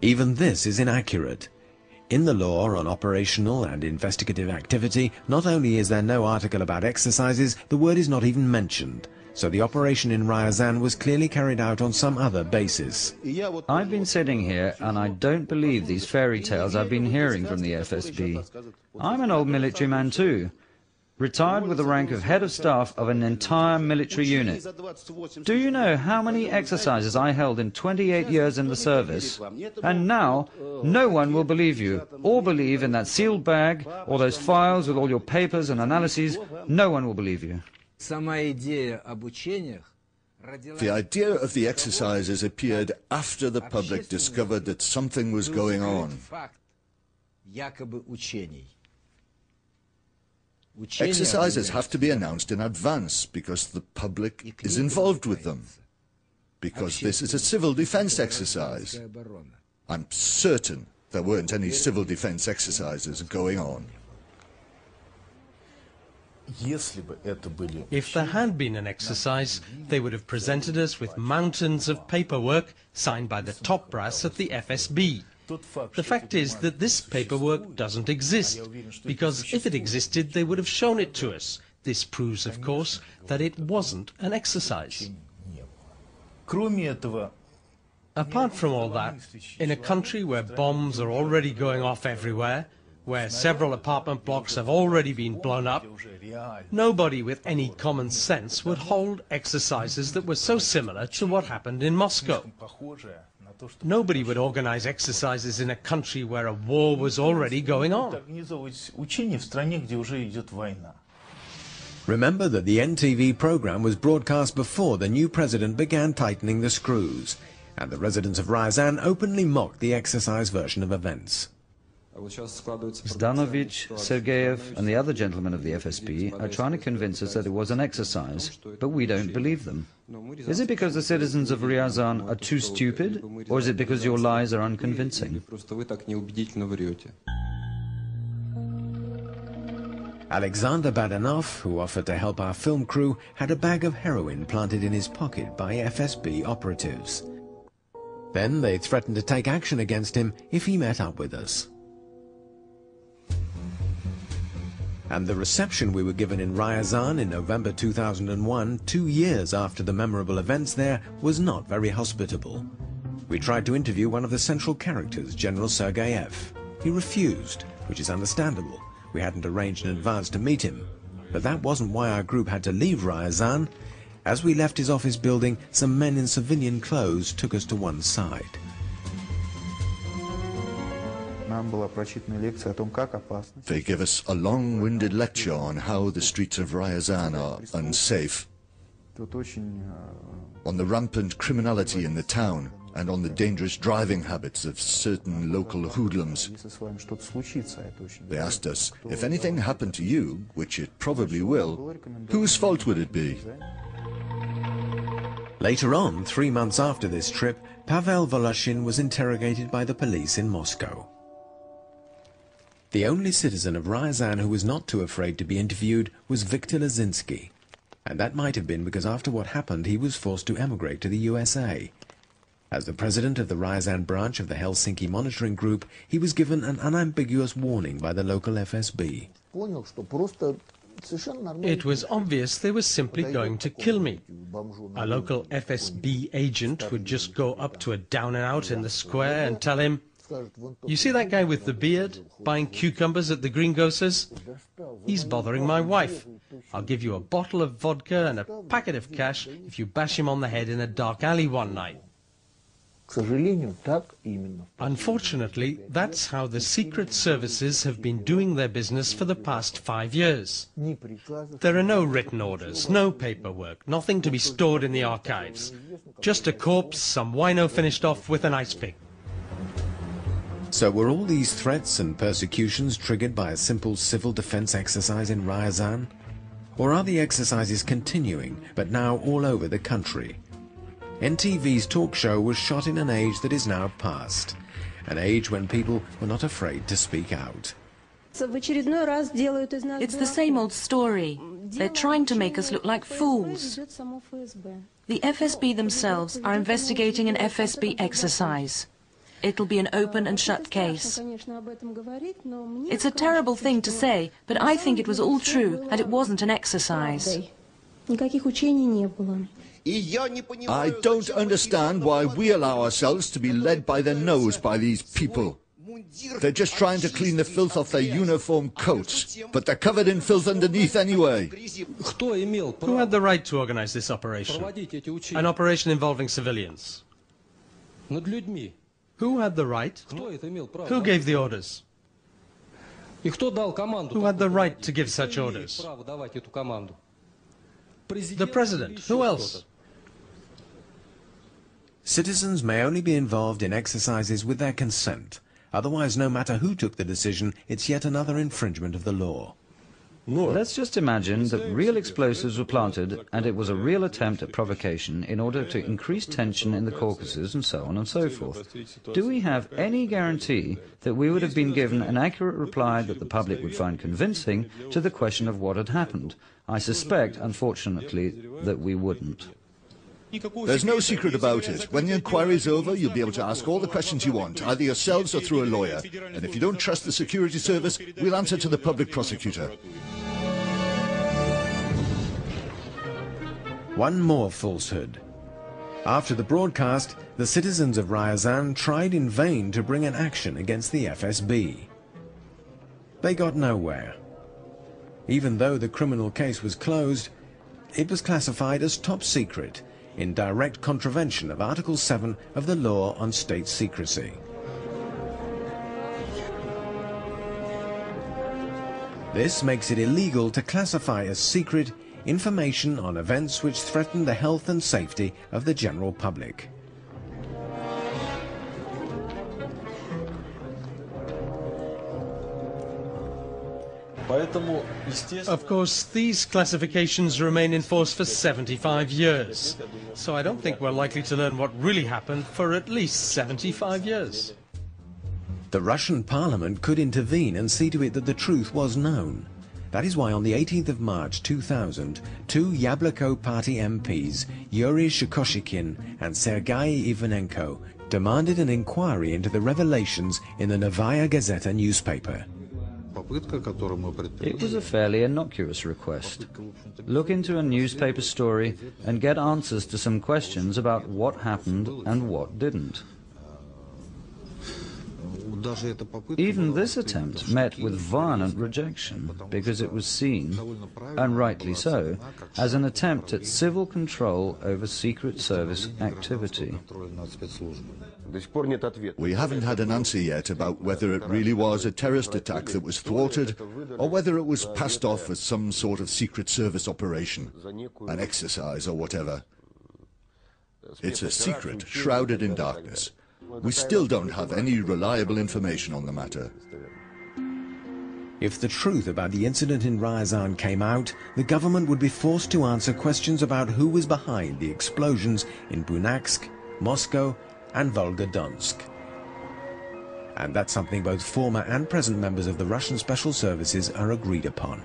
Even this is inaccurate. In the law on operational and investigative activity, not only is there no article about exercises, the word is not even mentioned. So the operation in Ryazan was clearly carried out on some other basis. I've been sitting here and I don't believe these fairy tales I've been hearing from the FSB. I'm an old military man too, retired with the rank of head of staff of an entire military unit. Do you know how many exercises I held in 28 years in the service? And now, no one will believe you, or believe in that sealed bag, or those files with all your papers and analyses. No one will believe you. The idea of the exercises appeared after the public discovered that something was going on. Exercises have to be announced in advance because the public is involved with them. Because this is a civil defense exercise. I'm certain there weren't any civil defense exercises going on. If there had been an exercise, they would have presented us with mountains of paperwork signed by the top brass at the FSB. The fact is that this paperwork doesn't exist, because if it existed, they would have shown it to us. This proves, of course, that it wasn't an exercise. Apart from all that, in a country where bombs are already going off everywhere, where several apartment blocks have already been blown up, nobody with any common sense would hold exercises that were so similar to what happened in Moscow. Nobody would organize exercises in a country where a war was already going on. Remember that the NTV program was broadcast before the new president began tightening the screws, and the residents of Ryazan openly mocked the exercise version of events. Zdanovich, Sergeyev and the other gentlemen of the FSB are trying to convince us that it was an exercise, but we don't believe them. Is it because the citizens of Ryazan are too stupid, or is it because your lies are unconvincing? Alexander Badanov, who offered to help our film crew, had a bag of heroin planted in his pocket by FSB operatives. Then they threatened to take action against him if he met up with us. And the reception we were given in Ryazan in November 2001, 2 years after the memorable events there, was not very hospitable. We tried to interview one of the central characters, General Sergeyev. He refused, which is understandable. We hadn't arranged in advance to meet him. But that wasn't why our group had to leave Ryazan. As we left his office building, some men in civilian clothes took us to one side. They give us a long-winded lecture on how the streets of Ryazan are unsafe, on the rampant criminality in the town, and on the dangerous driving habits of certain local hoodlums. They asked us, if anything happened to you, which it probably will, whose fault would it be? Later on, 3 months after this trip, Pavel Voloshin was interrogated by the police in Moscow. The only citizen of Ryazan who was not too afraid to be interviewed was Viktor Lazinsky. And that might have been because after what happened, he was forced to emigrate to the USA. As the president of the Ryazan branch of the Helsinki Monitoring Group, he was given an unambiguous warning by the local FSB. It was obvious they were simply going to kill me. A local FSB agent would just go up to a down-and-out in the square and tell him, "You see that guy with the beard, buying cucumbers at the greengrocers? He's bothering my wife. I'll give you a bottle of vodka and a packet of cash if you bash him on the head in a dark alley one night." Unfortunately, that's how the secret services have been doing their business for the past 5 years. There are no written orders, no paperwork, nothing to be stored in the archives. Just a corpse, some wino finished off with an ice pick. So were all these threats and persecutions triggered by a simple civil defense exercise in Ryazan? Or are the exercises continuing, but now all over the country? NTV's talk show was shot in an age that is now past, an age when people were not afraid to speak out. It's the same old story. They're trying to make us look like fools. The FSB themselves are investigating an FSB exercise. it'll be an open and shut case. It's a terrible thing to say, but I think it was all true and it wasn't an exercise. I don't understand why we allow ourselves to be led by the nose by these people. They're just trying to clean the filth off their uniform coats, but they're covered in filth underneath anyway. Who had the right to organize this operation? An operation involving civilians. Who had the right? Who gave the orders? Who had the right to give such orders? The President. Who else? Citizens may only be involved in exercises with their consent. Otherwise, no matter who took the decision, it's yet another infringement of the law. Let's just imagine that real explosives were planted and it was a real attempt at provocation in order to increase tension in the Caucasus and so on and so forth. Do we have any guarantee that we would have been given an accurate reply that the public would find convincing to the question of what had happened? I suspect, unfortunately, that we wouldn't. There's no secret about it. When the inquiry's over, you'll be able to ask all the questions you want, either yourselves or through a lawyer. And if you don't trust the security service, we'll answer to the public prosecutor. One more falsehood. After the broadcast, the citizens of Ryazan tried in vain to bring an action against the FSB. They got nowhere. Even though the criminal case was closed, it was classified as top secret, in direct contravention of Article 7 of the Law on State Secrecy. This makes it illegal to classify as secret information on events which threaten the health and safety of the general public. Of course, these classifications remain in force for 75 years. So I don't think we're likely to learn what really happened for at least 75 years. The Russian parliament could intervene and see to it that the truth was known. That is why on the 18th of March 2000, two Yabloko party MPs, Yuri Shukoshikin and Sergei Ivanenko, demanded an inquiry into the revelations in the Novaya Gazeta newspaper. It was a fairly innocuous request. Look into a newspaper story and get answers to some questions about what happened and what didn't. Even this attempt met with violent rejection because it was seen, and rightly so, as an attempt at civil control over Secret Service activity. We haven't had an answer yet about whether it really was a terrorist attack that was thwarted or whether it was passed off as some sort of Secret Service operation, an exercise or whatever. It's a secret shrouded in darkness. We still don't have any reliable information on the matter. If the truth about the incident in Ryazan came out, the government would be forced to answer questions about who was behind the explosions in Bunaksk, Moscow and Volgodonsk. And that's something both former and present members of the Russian Special Services are agreed upon.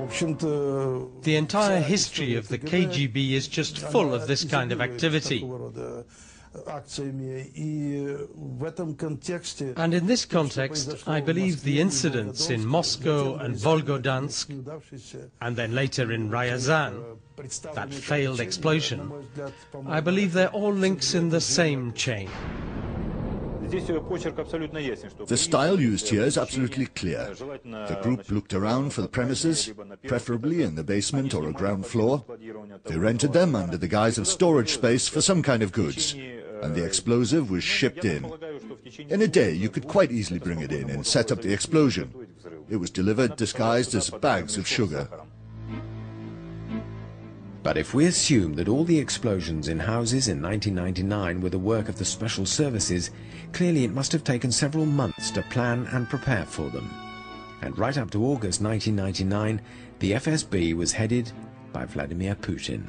The entire history of the KGB is just full of this kind of activity. And in this context, I believe the incidents in Moscow and Volgodonsk, and then later in Ryazan, that failed explosion, I believe they're all links in the same chain. The style used here is absolutely clear. The group looked around for the premises, preferably in the basement or a ground floor. They rented them under the guise of storage space for some kind of goods, and the explosive was shipped in. In a day, you could quite easily bring it in and set up the explosion. It was delivered disguised as bags of sugar. But if we assume that all the explosions in houses in 1999 were the work of the Special Services, clearly it must have taken several months to plan and prepare for them. And right up to August 1999, the FSB was headed by Vladimir Putin.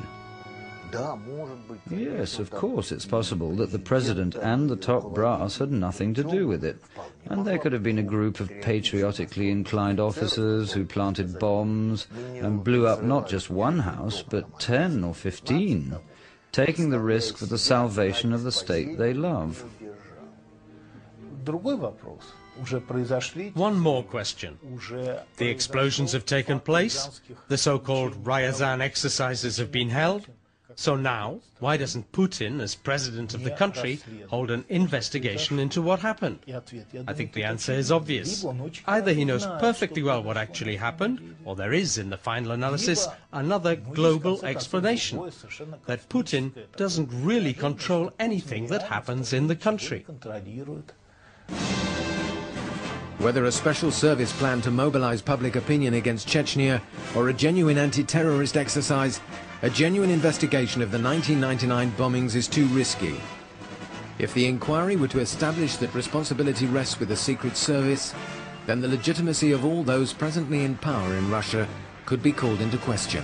Yes, of course, it's possible that the president and the top brass had nothing to do with it. And there could have been a group of patriotically inclined officers who planted bombs and blew up not just one house, but 10 or 15, taking the risk for the salvation of the state they love. One more question. The explosions have taken place, the so-called Ryazan exercises have been held, so now, why doesn't Putin, as president of the country, hold an investigation into what happened? I think the answer is obvious. Either he knows perfectly well what actually happened, or there is, in the final analysis, another global explanation, that Putin doesn't really control anything that happens in the country. Whether a special service plan to mobilize public opinion against Chechnya or a genuine anti-terrorist exercise, a genuine investigation of the 1999 bombings is too risky. If the inquiry were to establish that responsibility rests with the Secret Service, then the legitimacy of all those presently in power in Russia could be called into question.